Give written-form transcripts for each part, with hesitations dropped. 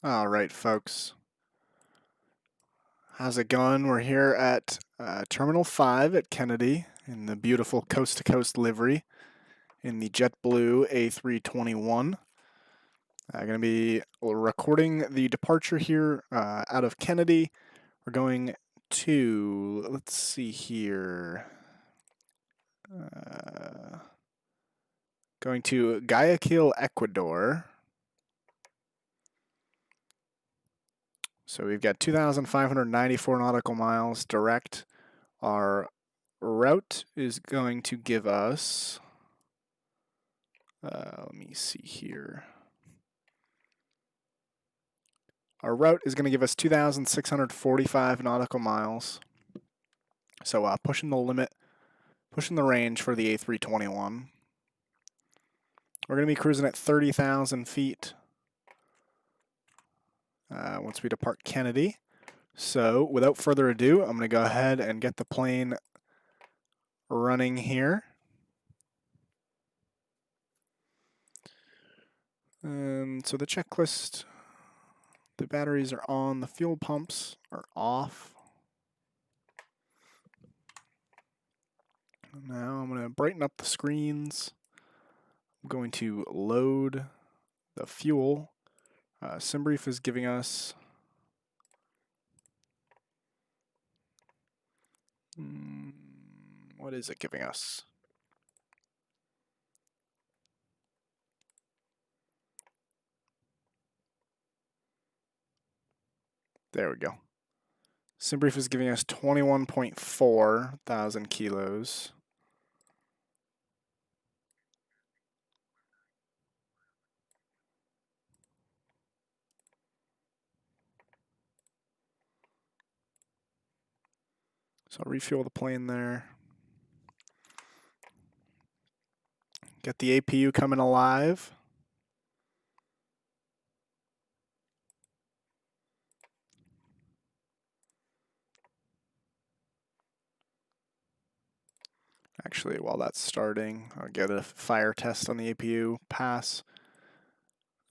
All right, folks. How's it going? We're here at Terminal 5 at Kennedy in the beautiful coast-to-coast livery in the JetBlue A321. Going to be recording the departure here out of Kennedy. We're going to, let's see here, going to Guayaquil, Ecuador. So we've got 2,594 nautical miles direct. Our route is going to give us, let me see here. Our route is going to give us 2,645 nautical miles. So pushing the limit, pushing the range for the A321. We're going to be cruising at 30,000 feet once we depart Kennedy. So without further ado, I'm going to go ahead and get the plane running here. So the checklist, the batteries are on, the fuel pumps are off. Now I'm going to brighten up the screens. I'm going to load the fuel. SimBrief is giving us what is it giving us? There we go. SimBrief is giving us 21.4 thousand kilos. So I'll refuel the plane there. Get the APU coming alive. Actually, while that's starting, I'll get a fire test on the APU. Pass.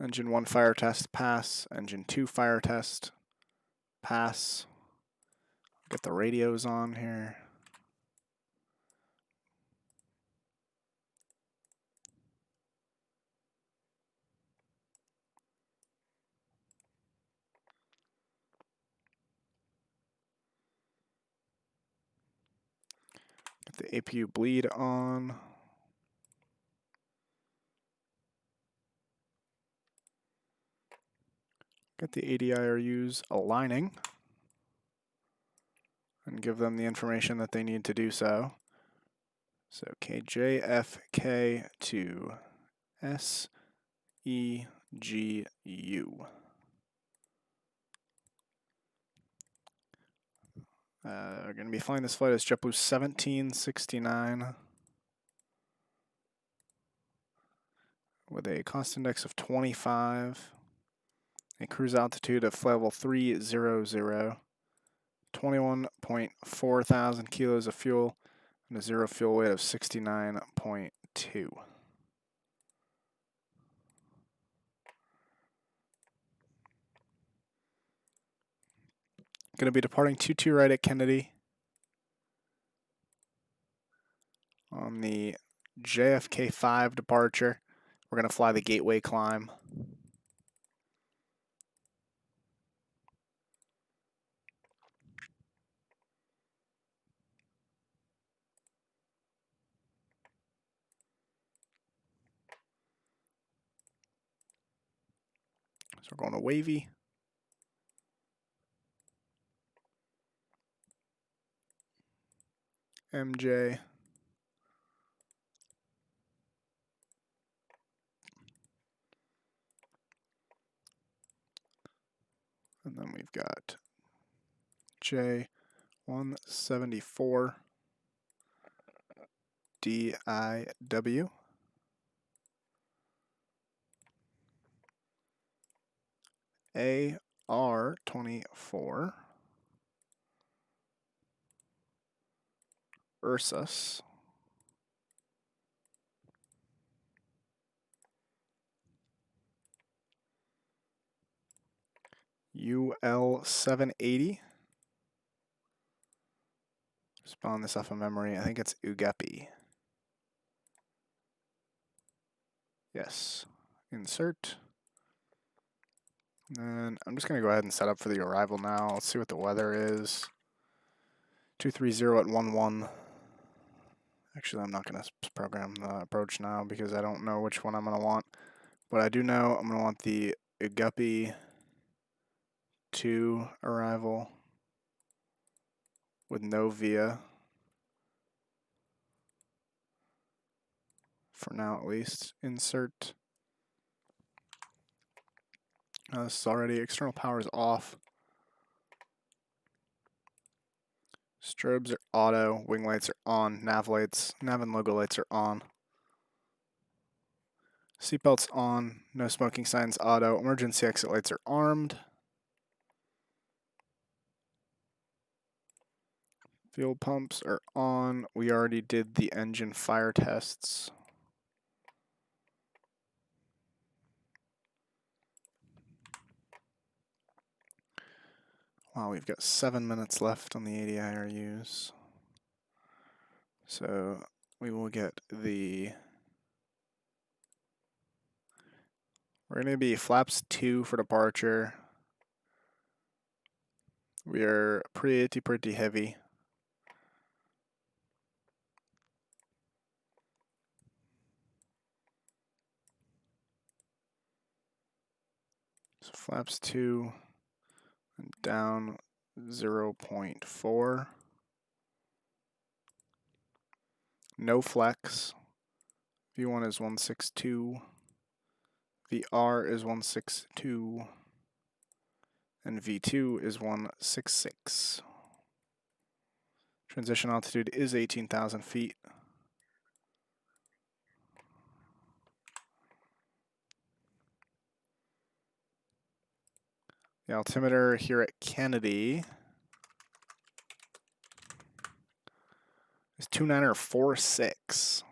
Engine 1 fire test. Pass. Engine 2 fire test. Pass. Get the radios on here. Get the APU bleed on. Get the ADIRUs aligning and give them the information that they need to do so. So KJFK to SEGU. We're going to be flying this flight as JBU1769 with a cost index of 25, a cruise altitude of flight level 300, 21.4 thousand kilos of fuel, and a zero fuel weight of 69.2. Going to be departing 22 right at Kennedy on the JFK-5 departure. We're going to fly the gateway climb. So we're going to wavy. MJ. And then we've got J174 DIW. AR24 Ursus. UL780. Spawn this off of memory. I think it's Ugepi. Yes. Insert. And I'm just going to go ahead and set up for the arrival now. Let's see what the weather is. 230 at 11. Actually, I'm not going to program the approach now because I don't know which one I'm going to want. But I do know I'm going to want the Ugepi 2 arrival with no VIA. For now, at least. Insert. This is already external power is off. Strobes are auto, wing lights are on, nav and logo lights are on. Seatbelts on, no smoking signs auto, emergency exit lights are armed. Fuel pumps are on. We already did the engine fire tests. Wow, we've got 7 minutes left on the 80 IRUs. So we will get the... We're going to be flaps 2 for departure. We are pretty heavy. So flaps 2 and down 0.4. No flex. V1 is 162. VR is 162. And V2 is 166. Transition altitude is 18,000 feet. The altimeter here at Kennedy is 2946.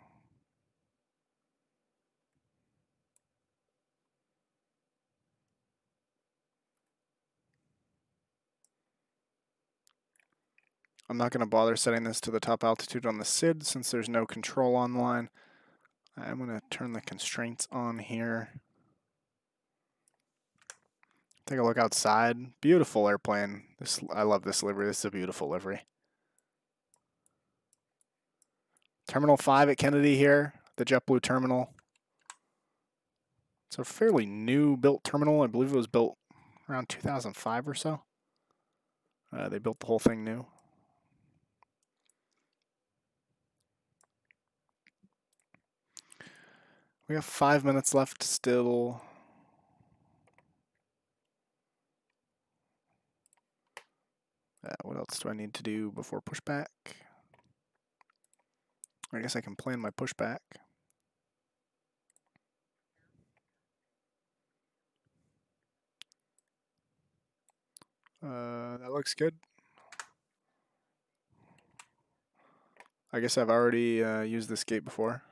I'm not going to bother setting this to the top altitude on the SID since there's no control online. I'm going to turn the constraints on here. Take a look outside. Beautiful airplane. I love this livery. This is a beautiful livery. Terminal 5 at Kennedy here, the JetBlue terminal. It's a fairly new built terminal. I believe it was built around 2005 or so. They built the whole thing new. We have 5 minutes left still. What else do I need to do before pushback? I guess I can plan my pushback. That looks good. I guess I've already used this gate before.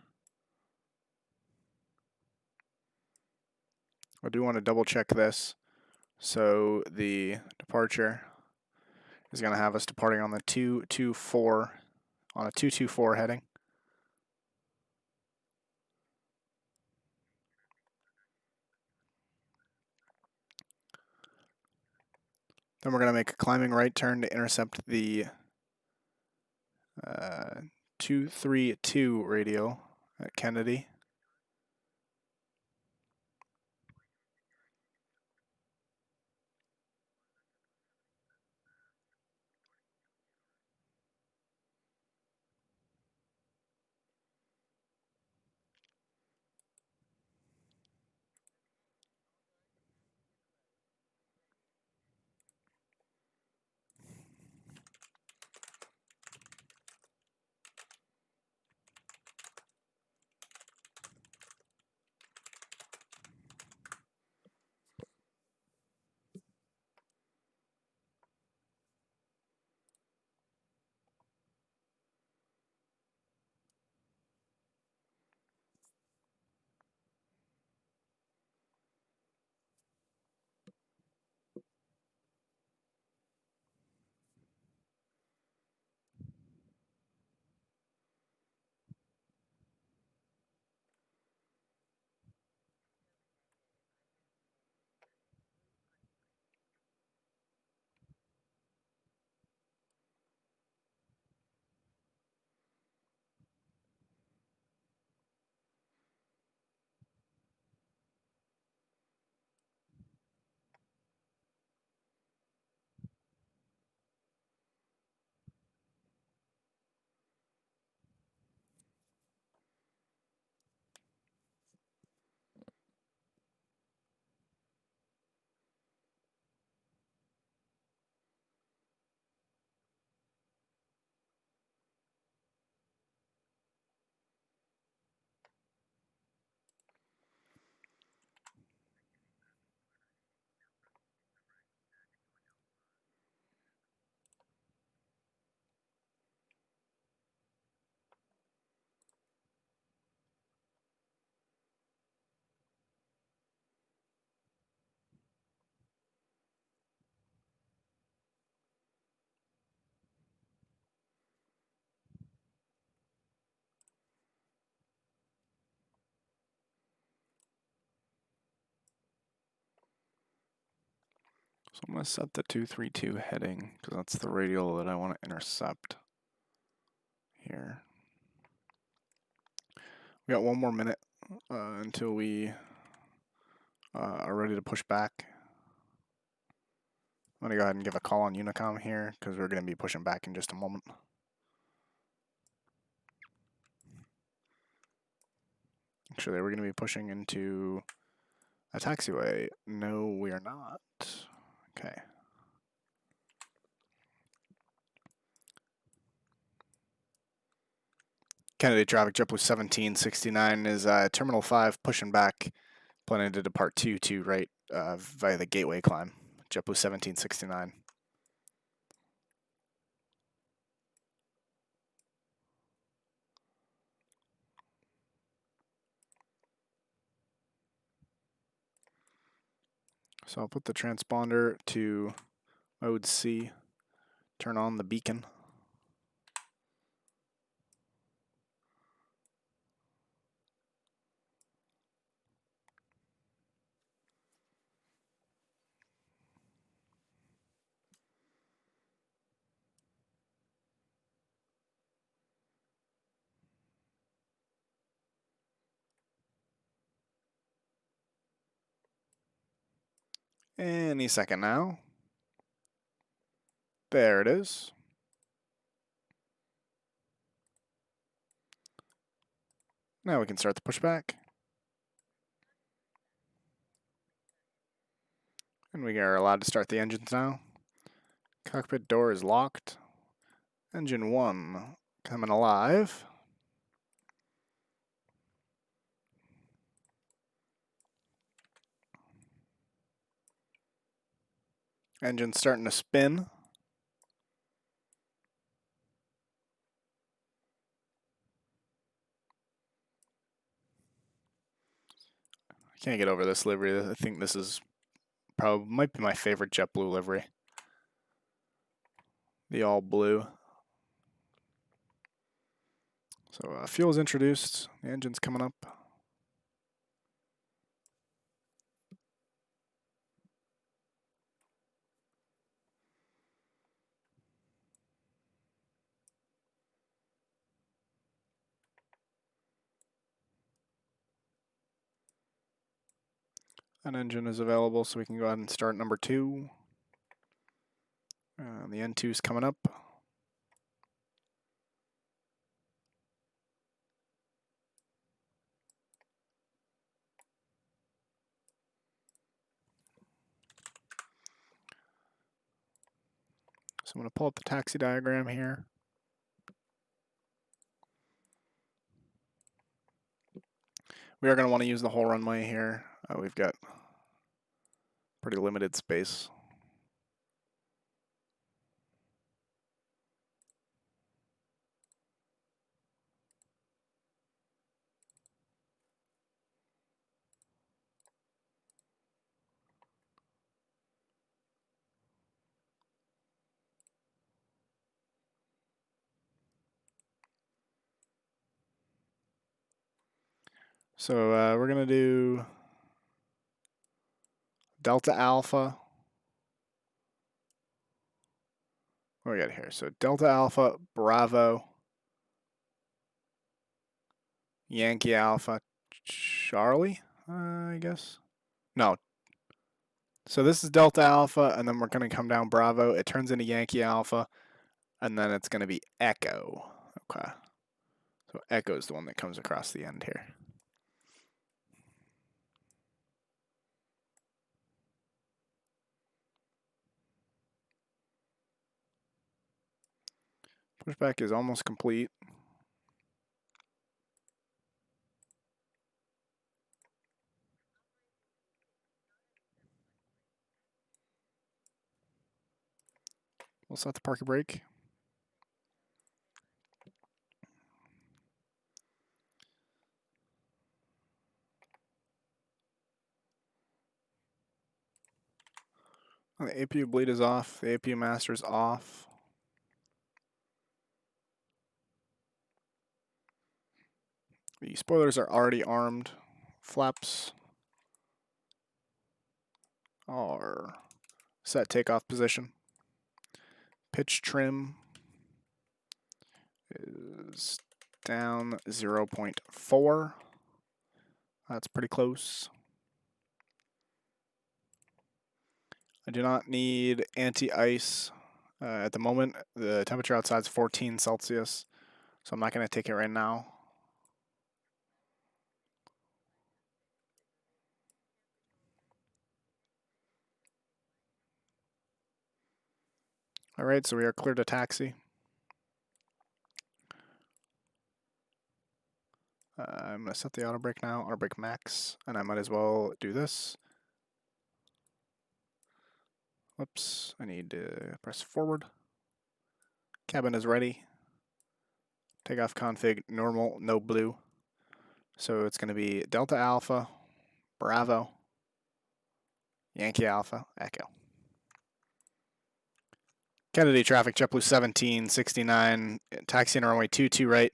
I do want to double check this. So the departure is going to have us departing on the 224, on a 224 heading. Then we're going to make a climbing right turn to intercept the 232 radial at Kennedy. So I'm going to set the 232 heading because that's the radial that I want to intercept here. We got 1 more minute until we are ready to push back. I'm going to go ahead and give a call on Unicom here because we're going to be pushing back in just a moment. Actually, we're going to be pushing into a taxiway. No, we are not. Okay. Kennedy traffic, JetBlue 1769 is Terminal 5 pushing back, planning to depart 2 right via the gateway climb. JetBlue 1769. So I'll put the transponder to mode C, turn on the beacon. Any second now. There it is. Now we can start the pushback. And we are allowed to start the engines now. Cockpit door is locked. Engine 1 coming alive. Engine starting to spin. I can't get over this livery. I think this is probably might be my favorite JetBlue livery. The all blue. So fuel is introduced. The engine's coming up. An engine is available, so we can go ahead and start number 2. The N2 is coming up. So I'm going to pull up the taxi diagram here. We are going to want to use the whole runway here. We've got pretty limited space. So we're going to do Delta Alpha. What do we got here? So Delta Alpha, Bravo, Yankee Alpha, Charlie, I guess. No. So this is Delta Alpha, and then we're going to come down Bravo. It turns into Yankee Alpha, and then it's going to be Echo. Okay. So Echo is the one that comes across the end here. Pushback is almost complete. We'll set the parking brake. The APU bleed is off. The APU master is off. The spoilers are already armed. Flaps are Set takeoff position. Pitch trim is down 0.4. That's pretty close. I do not need anti-ice at the moment. The temperature outside is 14 Celsius, so I'm not going to take it right now. All right, so we are clear to taxi. I'm going to set the auto brake now, auto brake max, and I might as well do this. Whoops, I need to press forward. Cabin is ready. Takeoff config, normal, no blue. So it's going to be Delta Alpha, Bravo, Yankee Alpha, Echo. Kennedy traffic, JetBlue 1769, taxiing runway 22 right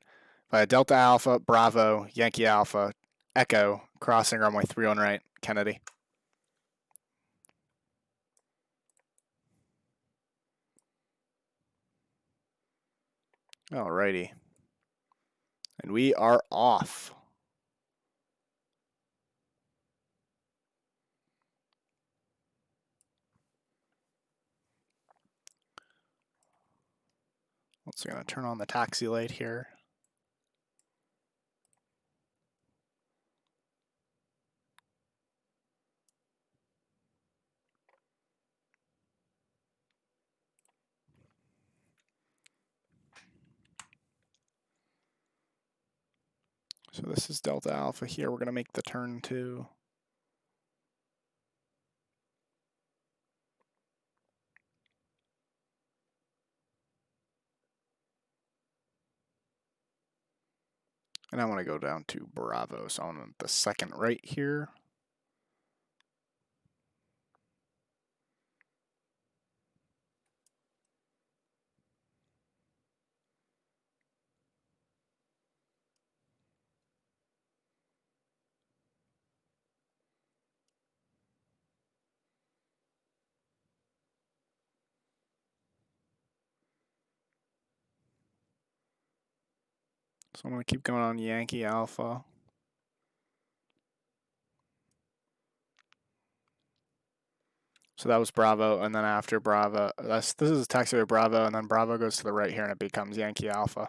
via Delta Alpha, Bravo, Yankee Alpha, Echo, crossing runway 31 right, Kennedy. Alrighty. And we are off. So I'm going to turn on the taxi light here. So this is Delta Alpha here. We're going to make the turn to. And I want to go down to Bravo. So I'm on the second right here. So I'm going to keep going on Yankee Alpha. So that was Bravo, and then after Bravo, this is taxiway Bravo, and then Bravo goes to the right here, and it becomes Yankee Alpha.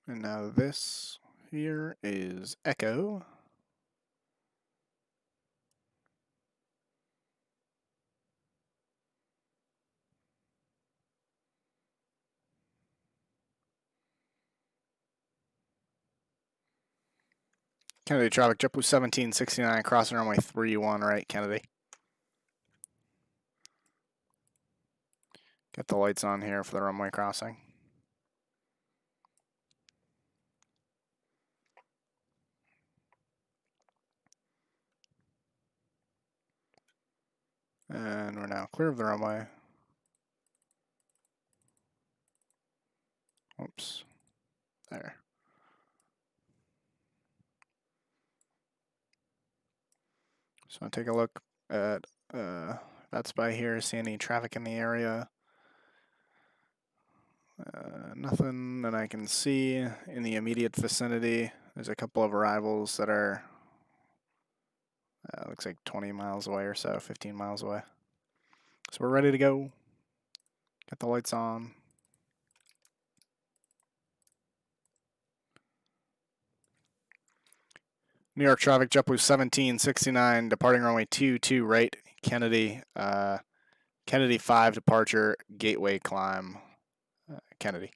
And now this here is Echo. Kennedy traffic, JetBlue 1769, crossing runway 31 right, Kennedy. Get the lights on here for the runway crossing. And we're now clear of the runway. Oops. There. So I'll take a look at that's by here, see any traffic in the area. Nothing that I can see in the immediate vicinity. There's a couple of arrivals that are, looks like 20 miles away or so, 15 miles away. So we're ready to go. Get the lights on. New York traffic, JetBlue 1769, departing runway 22 right, Kennedy. Kennedy 5 departure, gateway climb, Kennedy.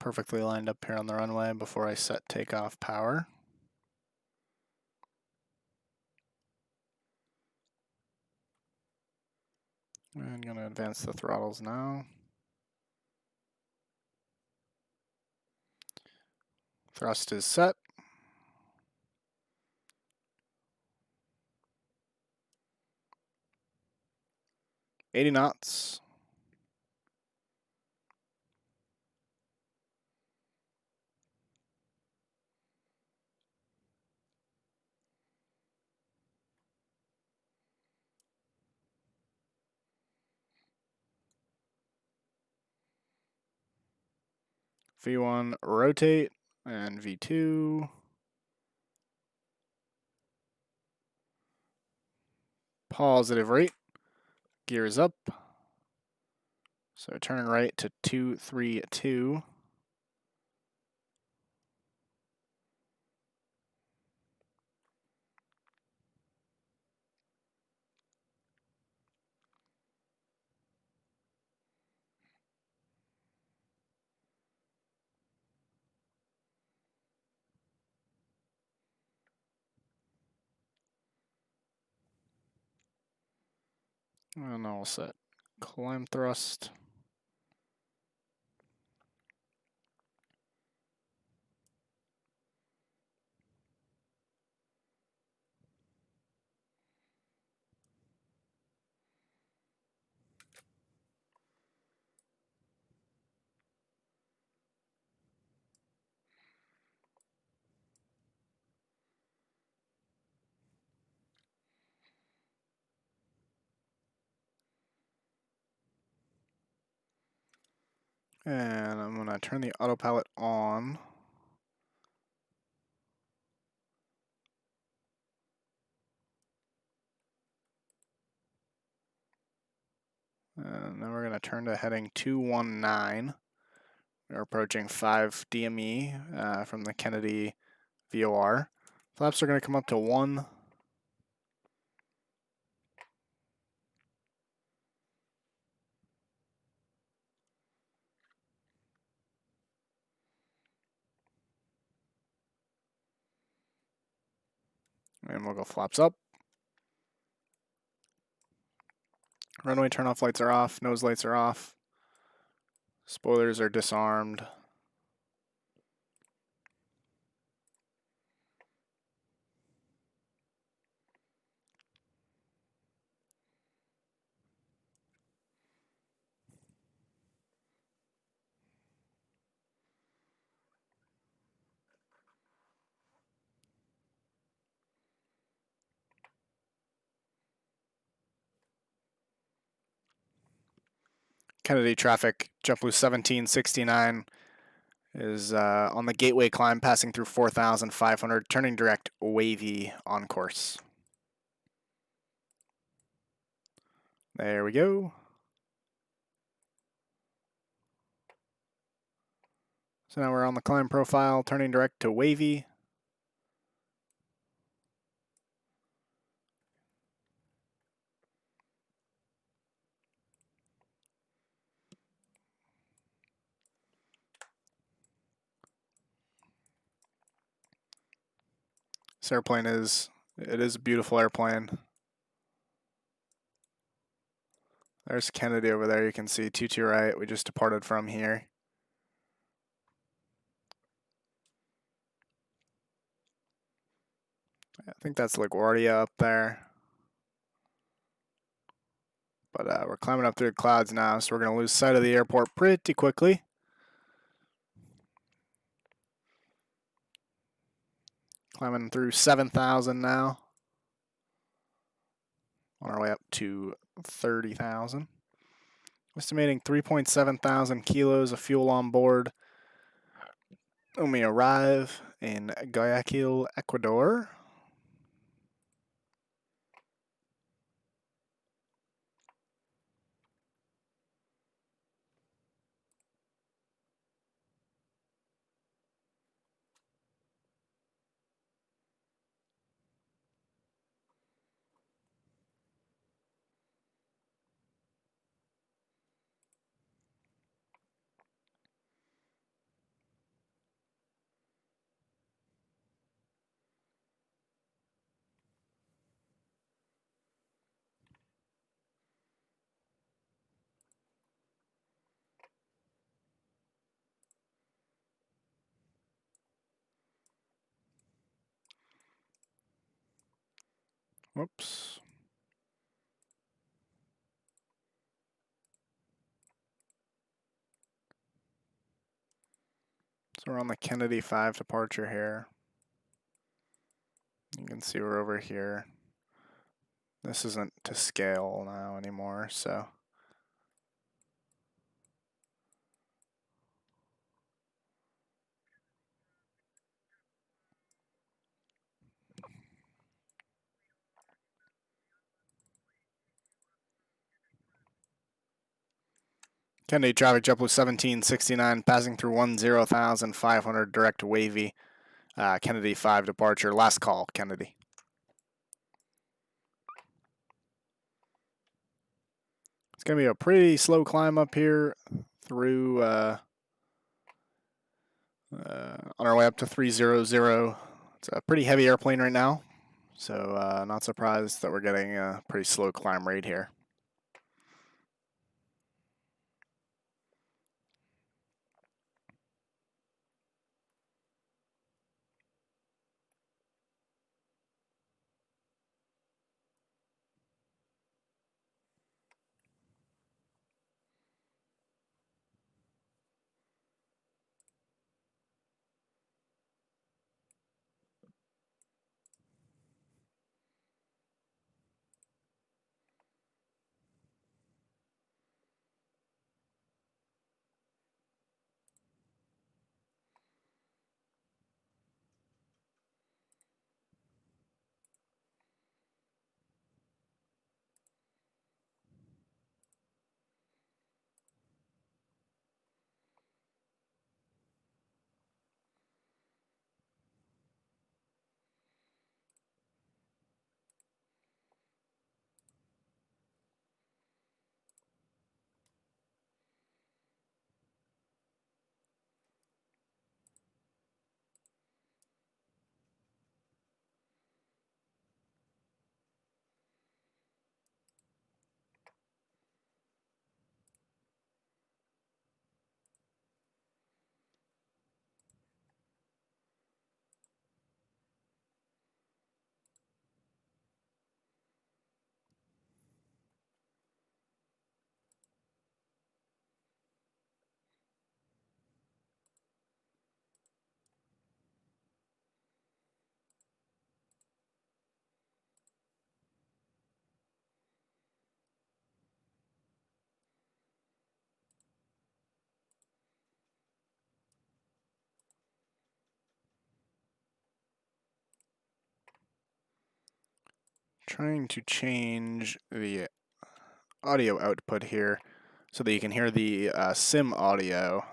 perfectly lined up here on the runway before I set takeoff power. I'm going to advance the throttles now. Thrust is set. .80 knots. V1 rotate and V2 positive rate, gears up, so turning right to 232. And I'll set climb thrust. And I'm going to turn the autopilot on. And then we're going to turn to heading 219. We're approaching 5 DME from the Kennedy VOR. Flaps are going to come up to 1. And we'll go flaps up. Runway turnoff lights are off, nose lights are off. Spoilers are disarmed. Kennedy traffic, JetBlue 1769 is on the gateway climb, passing through 4,500, turning direct wavy on course. There we go. So now we're on the climb profile, turning direct to wavy. This airplane is a beautiful airplane. There's Kennedy over there, you can see, 22 right, we just departed from here. I think that's LaGuardia up there. But we're climbing up through the clouds now, so we're going to lose sight of the airport pretty quickly. Climbing through 7,000 now. On our way up to 30,000. Estimating 3.7 thousand kilos of fuel on board when we arrive in Guayaquil, Ecuador. Whoops. So we're on the Kennedy 5 departure here. You can see we're over here. This isn't to scale now anymore, so. Kennedy traffic, JetBlue 1769, passing through 10,500, direct wavy. Kennedy 5 departure, last call, Kennedy. It's going to be a pretty slow climb up here through, on our way up to 300. It's a pretty heavy airplane right now, so not surprised that we're getting a pretty slow climb rate here. Trying to change the audio output here so that you can hear the sim audio.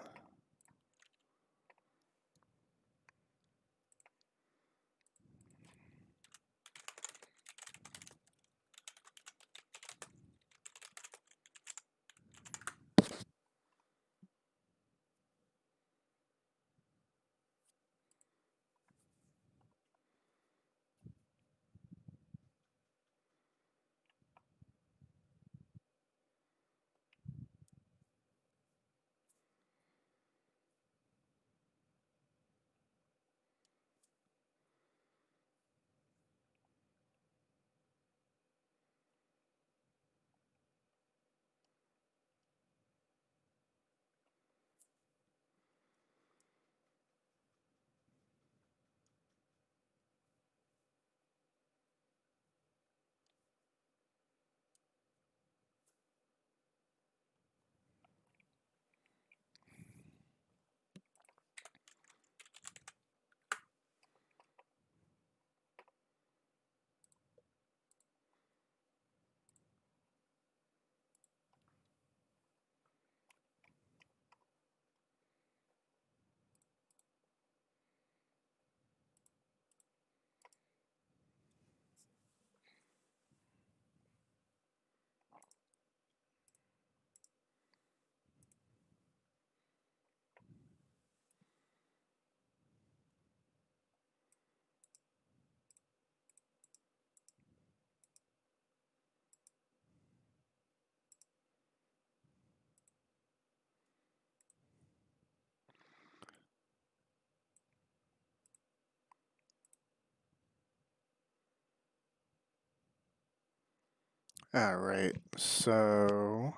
All right, so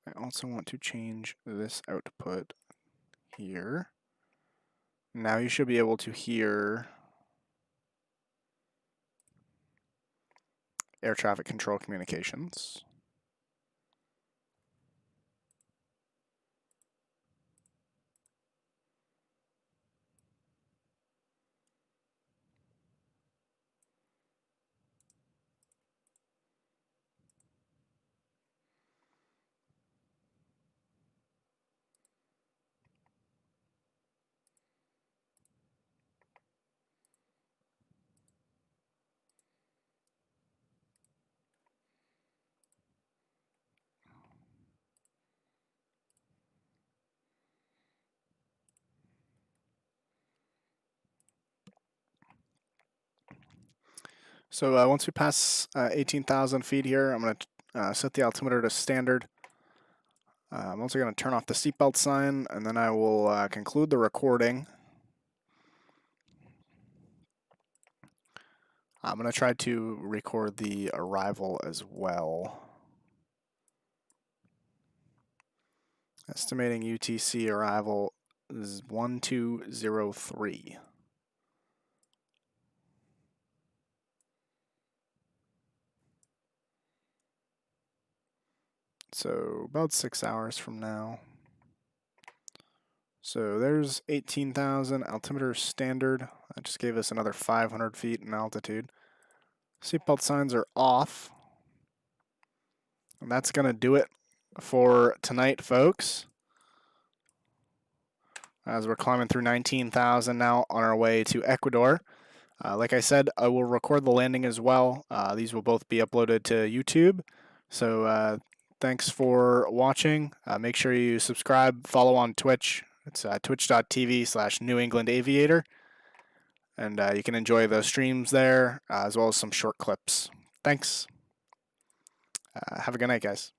I also want to change this output here. Now you should be able to hear air traffic control communications. So once we pass 18,000 feet here, I'm going to set the altimeter to standard. I'm also going to turn off the seatbelt sign, and then I will conclude the recording. I'm going to try to record the arrival as well. Estimating UTC arrival is 1203. So about 6 hours from now. So there's 18,000, altimeter standard. That just gave us another 500 feet in altitude. Seatbelt signs are off. And that's going to do it for tonight, folks. As we're climbing through 19,000 now on our way to Ecuador. Like I said, I will record the landing as well. These will both be uploaded to YouTube. So thanks for watching. Make sure you subscribe, follow on Twitch. It's twitch.tv/New England Aviator. And you can enjoy the streams there, as well as some short clips. Thanks. Have a good night, guys.